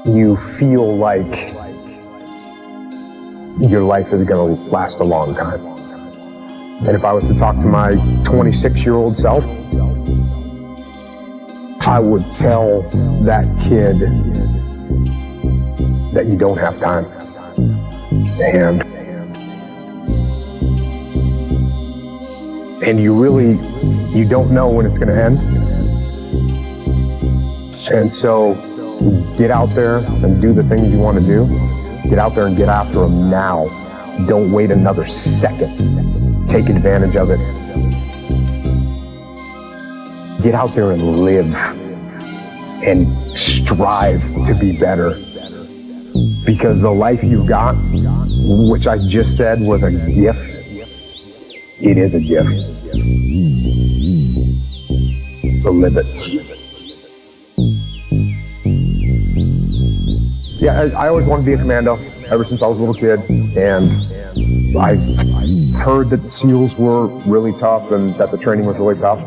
you feel like your life is going to last a long time. And if I was to talk to my 26-year-old self, I would tell that kid that you don't have time. And you don't know when it's going to end. And so get out there and do the things you want to do. Get out there and get after them now. Don't wait another second. Take advantage of it. Get out there and live and strive to be better. Because the life you've got, which I just said was a gift, it is a gift. So live it. Yeah, I always wanted to be a commando ever since I was a little kid, and I heard that the SEALs were really tough and that the training was really tough.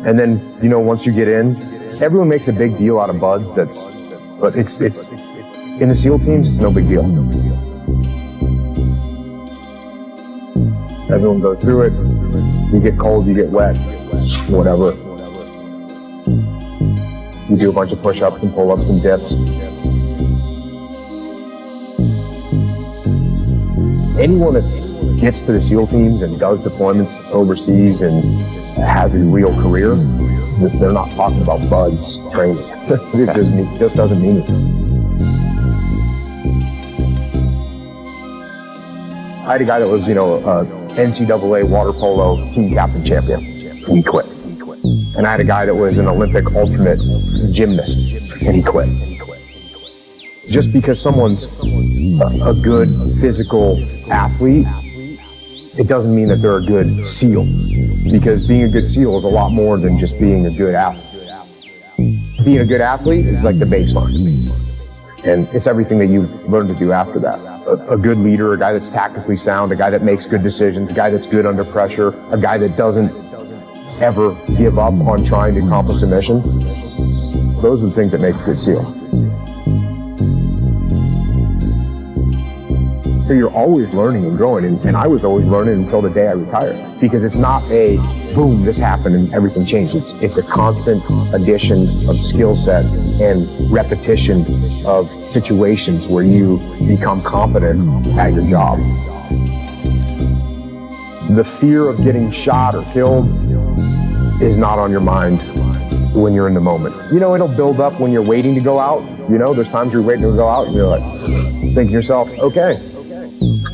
And then, once you get in, everyone makes a big deal out of buds. But it's in the SEAL teams, it's no big deal. Everyone goes through it. You get cold, you get wet, whatever. You do a bunch of push-ups and pull-ups and dips. Anyone that gets to the SEAL teams and does deployments overseas and has a real career, they're not talking about buds training. It just doesn't mean it. I had a guy that was, NCAA water polo team captain champion, and he quit. And I had a guy that was an Olympic alternate gymnast, and he quit. Just because someone's a good physical athlete, it doesn't mean that they're a good SEAL. Because being a good SEAL is a lot more than just being a good athlete. Being a good athlete is like the baseline. And it's everything that you learn to do after that. A good leader, a guy that's tactically sound, a guy that makes good decisions, a guy that's good under pressure, a guy that doesn't ever give up on trying to accomplish a mission. Those are the things that make a good SEAL. So you're always learning and growing, and I was always learning until the day I retired. Because it's not a boom, this happened and everything changed. It's a constant addition of skill set and repetition of situations where you become competent at your job. The fear of getting shot or killed is not on your mind when you're in the moment. It'll build up when you're waiting to go out. There's times you're waiting to go out and you're like, thinking to yourself, okay,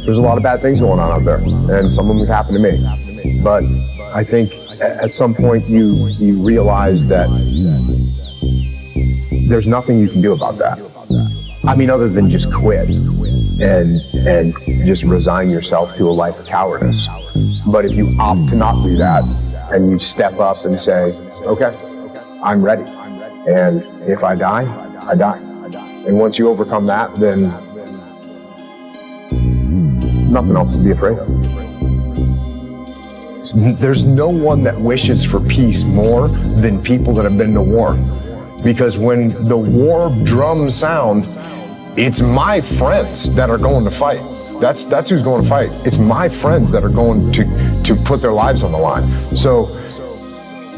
there's a lot of bad things going on out there, and some of them happen to me. But I think at some point you realize that there's nothing you can do about that. I mean, other than just quit and just resign yourself to a life of cowardice. But if you opt to not do that and you step up and say, okay, I'm ready. And if I die, I die. And once you overcome that, then nothing else to be afraid of. There's no one that wishes for peace more than people that have been to war. Because when the war drums sound, it's my friends that are going to fight. That's who's going to fight. It's my friends that are going to put their lives on the line. So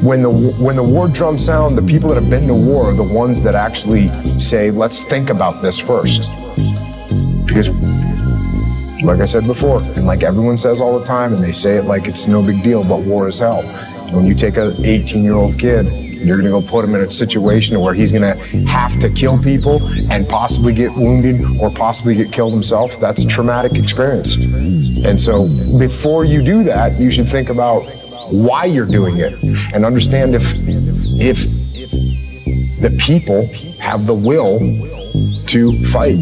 when the war drums sound, the people that have been to war are the ones that actually say, let's think about this first. Because like I said before, and like everyone says all the time, and they say it like it's no big deal, but war is hell. When you take an 18-year-old kid, you're gonna go put him in a situation where he's gonna have to kill people and possibly get wounded or possibly get killed himself. That's a traumatic experience. And so before you do that, you should think about why you're doing it and understand if the people have the will to fight.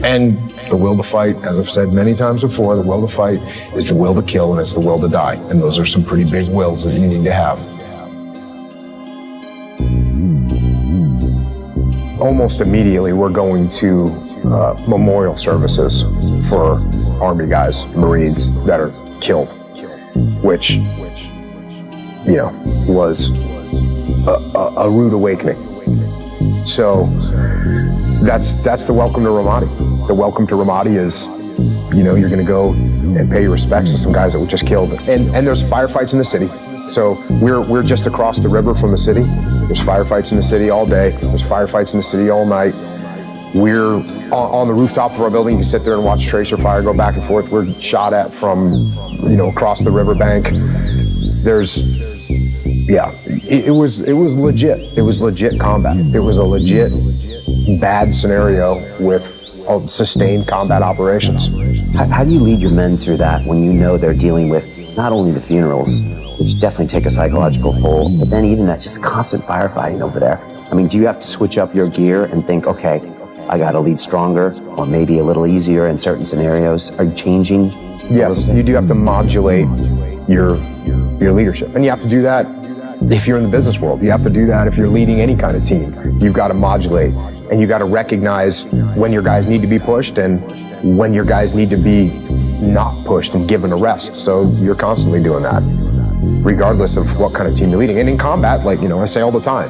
And the will to fight, as I've said many times before, the will to fight is the will to kill and it's the will to die. And those are some pretty big wills that you need to have. Almost immediately, we're going to memorial services for Army guys, Marines that are killed, which, was a rude awakening. So that's the welcome to Ramadi. The welcome to Ramadi is, you know, you're going to go and pay your respects to some guys that were just killed. And there's firefights in the city. So we're just across the river from the city. There's firefights in the city all day. There's firefights in the city all night. We're on the rooftop of our building. You can sit there and watch tracer fire go back and forth. We're shot at from, you know, across the riverbank. It was legit. It was legit combat. It was a legit bad scenario with sustained combat operations. How do you lead your men through that when you know they're dealing with not only the funerals, which definitely take a psychological toll, but then even that just constant firefighting over there? I mean, do you have to switch up your gear and think, okay, I got to lead stronger or maybe a little easier in certain scenarios? Are you changing? Yes, you do have to modulate your leadership. And you have to do that if you're in the business world. You have to do that if you're leading any kind of team. You've got to modulate, and you got to recognize when your guys need to be pushed and when your guys need to be not pushed and given a rest. So you're constantly doing that, regardless of what kind of team you're leading. And in combat, like, you know, I say all the time,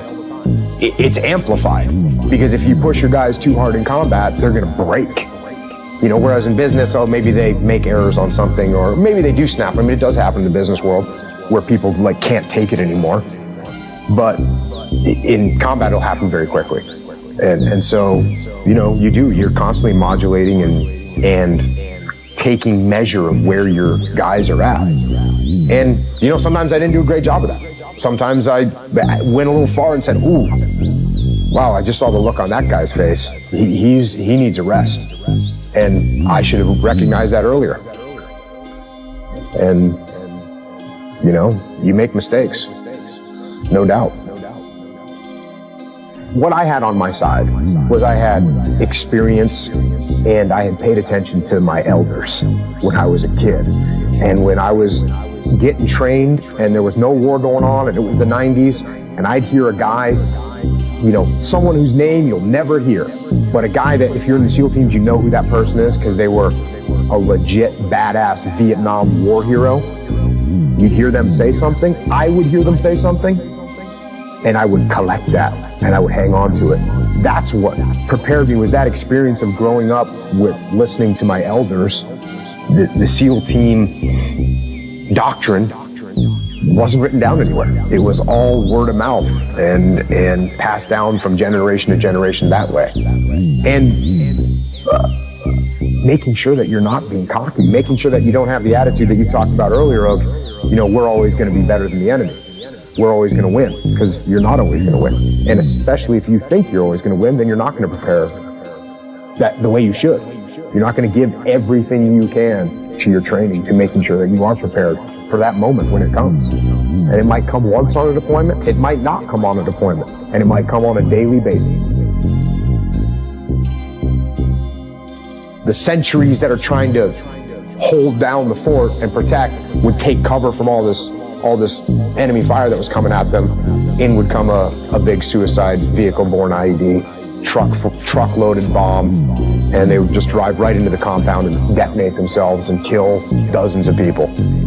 it's amplified, because if you push your guys too hard in combat, they're going to break. You know, whereas in business, oh, maybe they make errors on something, or maybe they do snap. I mean, it does happen in the business world where people like can't take it anymore. But in combat, it'll happen very quickly. And so, you know, you're constantly modulating and taking measure of where your guys are at. And, you know, sometimes I didn't do a great job of that. Sometimes I went a little far and said, ooh, wow, I just saw the look on that guy's face. He needs a rest. And I should have recognized that earlier. And, you know, you make mistakes, no doubt. What I had on my side was I had experience, and I had paid attention to my elders when I was a kid. And when I was getting trained and there was no war going on and it was the 90s, and I'd hear a guy, you know, someone whose name you'll never hear, but a guy that if you're in the SEAL teams, you know who that person is because they were a legit badass Vietnam war hero. You'd hear them say something, I would hear them say something, and I would collect that and I would hang on to it. That's what prepared me, was that experience of growing up with listening to my elders. The SEAL team doctrine wasn't written down anywhere. It was all word of mouth and passed down from generation to generation that way. And making sure that you're not being cocky, making sure that you don't have the attitude that you talked about earlier of, you know, we're always going to be better than the enemy. We're always going to win, because you're not always going to win. And especially if you think you're always going to win, then you're not going to prepare that the way you should. You're not going to give everything you can to your training, to making sure that you are prepared for that moment when it comes. And it might come once on a deployment, it might not come on a deployment, and it might come on a daily basis. The sentries that are trying to hold down the fort and protect would take cover from all this enemy fire that was coming at them. In would come a big suicide vehicle-borne IED, truck-loaded bomb, and they would just drive right into the compound and detonate themselves and kill dozens of people.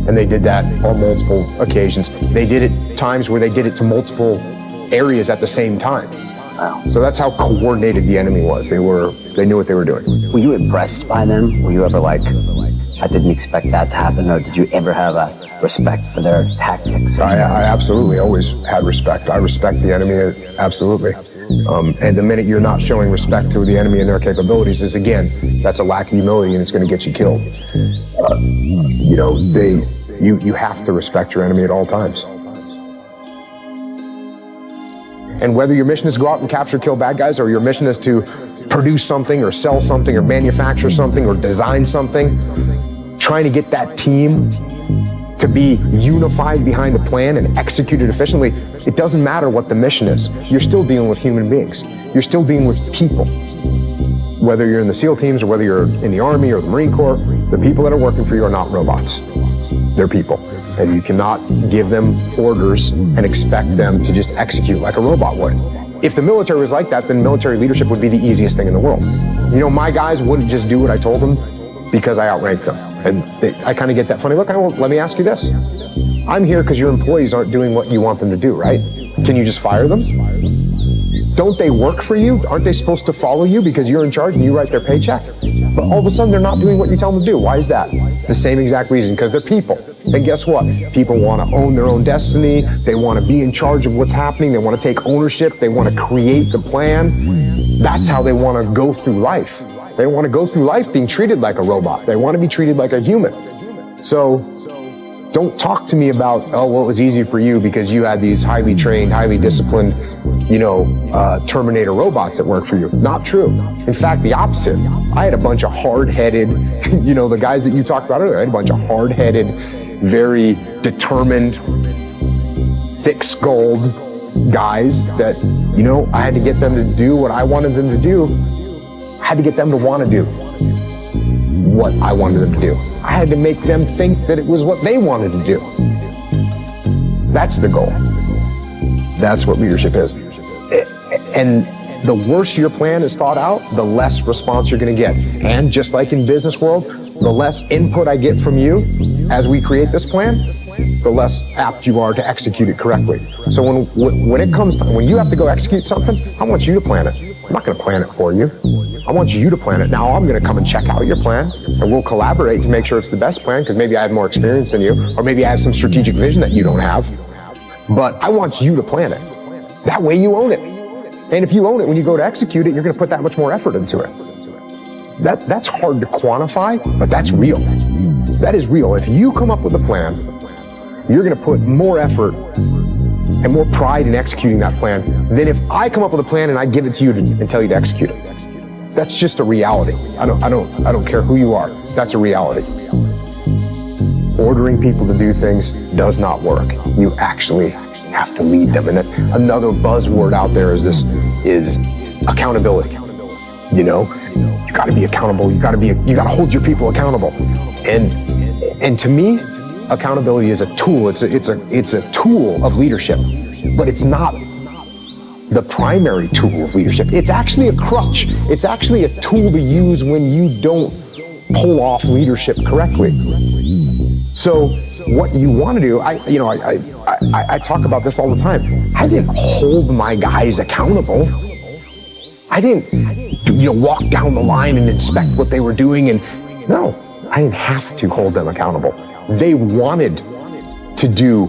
And they did that on multiple occasions. They did it times where they did it to multiple areas at the same time. Wow. So that's how coordinated the enemy was. They knew what they were doing. Were you impressed by them? Were you ever like, I didn't expect that to happen? Or did you ever have a respect for their tactics? I absolutely always had respect. I respect the enemy, absolutely. And the minute you're not showing respect to the enemy and their capabilities is, again, that's a lack of humility, and it's going to get you killed. You know, you have to respect your enemy at all times. And whether your mission is to go out and capture, kill bad guys, or your mission is to produce something or sell something or manufacture something or design something, trying to get that team to be unified behind a plan and execute it efficiently, it doesn't matter what the mission is. You're still dealing with human beings. You're still dealing with people. Whether you're in the SEAL teams or whether you're in the Army or the Marine Corps, the people that are working for you are not robots. They're people. And you cannot give them orders and expect them to just execute like a robot would. If the military was like that, then military leadership would be the easiest thing in the world. You know, my guys wouldn't just do what I told them because I outranked them. And I kind of get that funny look. Well, let me ask you this. I'm here because your employees aren't doing what you want them to do, right? Can you just fire them? Don't they work for you? Aren't they supposed to follow you because you're in charge and you write their paycheck? But all of a sudden they're not doing what you tell them to do. Why is that? It's the same exact reason, because they're people. And guess what? People want to own their own destiny. They want to be in charge of what's happening. They want to take ownership. They want to create the plan. That's how they want to go through life. They want to go through life being treated like a robot. They want to be treated like a human. So don't talk to me about, oh, well, it was easy for you because you had these highly trained, highly disciplined, Terminator robots that work for you. Not true. In fact, the opposite. I had a bunch of hard-headed, the guys that you talked about earlier, I had a bunch of hard-headed, very determined, thick-skulled guys that, I had to get them to do what I wanted them to do. I had to get them to want to do what I wanted them to do. I had to make them think that it was what they wanted to do. That's the goal. That's what leadership is. And the worse your plan is thought out, the less response you're going to get. And just like in business world, the less input I get from you as we create this plan, the less apt you are to execute it correctly. So when it comes time, when you have to go execute something, I want you to plan it. I'm not going to plan it for you. I want you to plan it. Now I'm going to come and check out your plan, and we'll collaborate to make sure it's the best plan, because maybe I have more experience than you, or maybe I have some strategic vision that you don't have. But I want you to plan it. That way you own it. And if you own it, when you go to execute it, you're going to put that much more effort into it. That's hard to quantify, but that's real. That is real. If you come up with a plan, you're going to put more effort and more pride in executing that plan than if I come up with a plan and I give it to you and tell you to execute it. That's just a reality. I don't care who you are. That's a reality. Ordering people to do things does not work. You actually have to lead them. And another buzzword out there is accountability. You got to be accountable. You got to hold your people accountable. And to me, accountability is a tool. It's a tool of leadership, but it's not the primary tool of leadership. It's actually a crutch. It's actually a tool to use when you don't pull off leadership correctly. So what you want to do, I talk about this all the time. I didn't hold my guys accountable. I didn't, walk down the line and inspect what they were doing. And no, I didn't have to hold them accountable. They wanted to do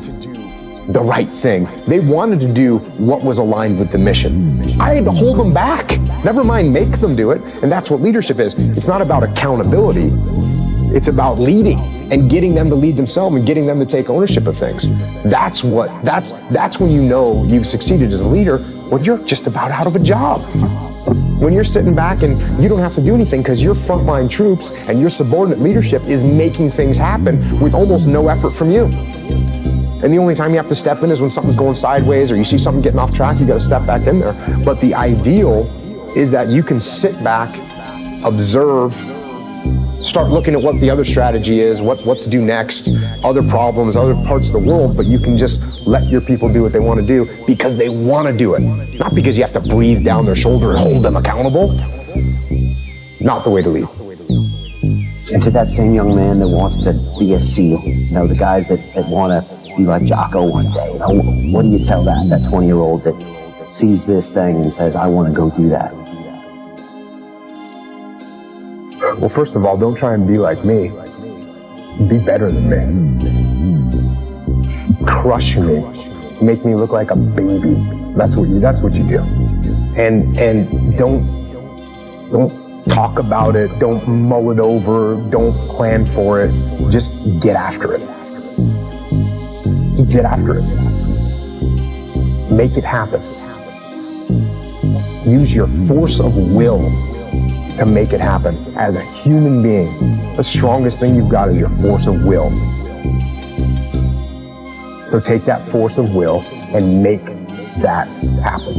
the right thing. They wanted to do what was aligned with the mission. I had to hold them back. Never mind make them do it. And that's what leadership is. It's not about accountability. It's about leading and getting them to lead themselves and getting them to take ownership of things. That's when you know you've succeeded as a leader, when you're just about out of a job. When you're sitting back and you don't have to do anything because your frontline troops and your subordinate leadership is making things happen with almost no effort from you. And the only time you have to step in is when something's going sideways or you see something getting off track, you got to step back in there. But the ideal is that you can sit back, observe, start looking at what the other strategy is, what to do next, other problems, other parts of the world, but you can just let your people do what they want to do because they want to do it. Not because you have to breathe down their shoulder and hold them accountable. Not the way to lead. And to that same young man that wants to be a SEAL, the guys that want to be like Jocko one day, what do you tell that 20-year-old that sees this thing and says, I want to go do that? Well, first of all, don't try and be like me. Be better than me. Crush me. Make me look like a baby. That's what you do. And don't talk about it. Don't mull it over. Don't plan for it. Just get after it. Get after it. Make it happen. Use your force of will to make it happen. As a human being, the strongest thing you've got is your force of will. So take that force of will and make that happen.